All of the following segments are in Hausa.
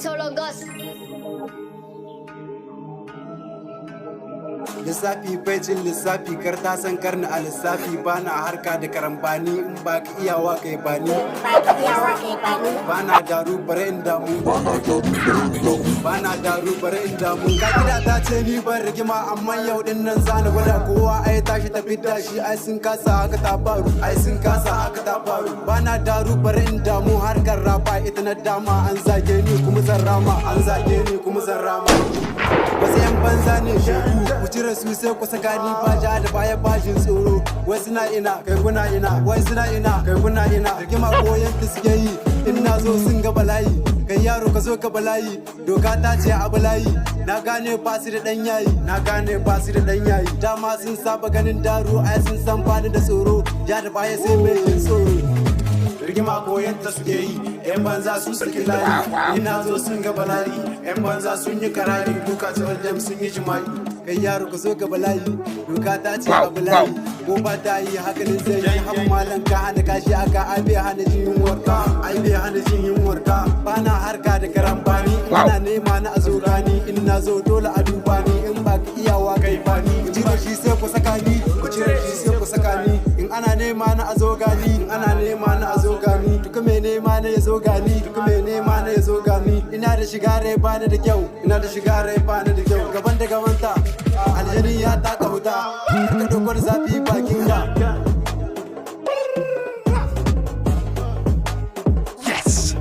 solo gas. Lissafi bejin lissafi karta san karni a lissafi bana harka da karambani in ba ka iyawa kai bani bana daru bare in damu bana daru bare in damu ka gida ta ce ni ban rigima amma yau din nan zani gwada kowa ai tashi ta fita shi ai sun kasa haka ta faru ai sun kasa haka ta faru bana daru bare in damu harkar rapa ita na dama an zage ni kuma zan rama an zage ni kuma zan rama wasu yan banza ne shegu ku cire su sai ku saka ni ba ja da baya bashin tsoro wai suna ina kai kuna ina wai suna ina kai kuna ina rigima koyon ta suke yi in na zo sun ga bala'i kai yaro ka zo ka bala'i doka ta ce a bala'i na gane ba su da dan yayi na gane ba su da dan yayi dama sun saba ganin daro ai sun san bani da tsoro ja da baya sai mai jin tsoro rigima koyon ta suke yi yan banza su saki layi ina zo sun ga bala'i yan banza sun yi karari duka tsawon jam sun yi jima'i kai yaro ka zo ka bala'i doka ta ce a bala'i ko ba ta yi hakalin zai yi haɓa malan ka hana kashi aka aibe hana jin yunwar ka aibe hana jin yunwar ka bana harka da karambani ina nema na a zo gani in na zo dole a duba ni in ba ka iyawa kai bani ku cire shi sai ku saka ni ku cire shi sai ku saka ni in ana nema na a zo gani in ana nema na a zo gani duka mai nema na ya zo gani duka mai nema na ya zo gani ina da shiga rai bani da kyau ina da shiga rai bani da kyau gaban da gabanta aljani ya taka wuta ka dogon zafi bakin ka Yes.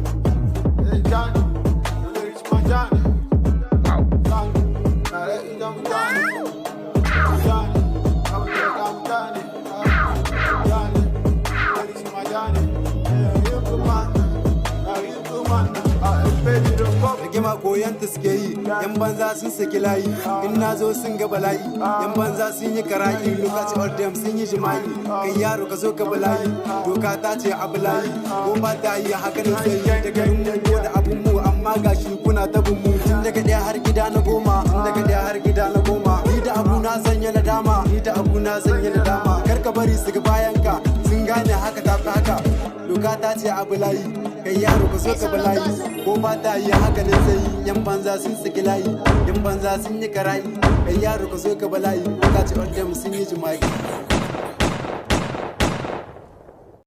rigima koyon ta suke yi yan banza sun saki layi in na zo sun ga bala'i yan banza sun yi kara'i lokaci ordem sun yi jima'i kai yaro ka zo ka bala'i doka ta ce a bala'i ko ba ta yi hakanin sai yi da garin mu ko da abun mu amma gashi kuna tabin mu tun daga ɗaya har gida na goma tun daga ɗaya har gida na goma ni da abu na sanya na dama ni da abu na sanya na dama kar ka bari su ga bayan ka sun gane haka ta fi haka doka ta ce a bala'i kai yaro ka zo ka bala'i ko ba ta yi haka ne sai yan banza sun saki layi yan banza sun yi karayi kai yaro ka zo ka bala'i ko ka ce ordem sun yi jima'i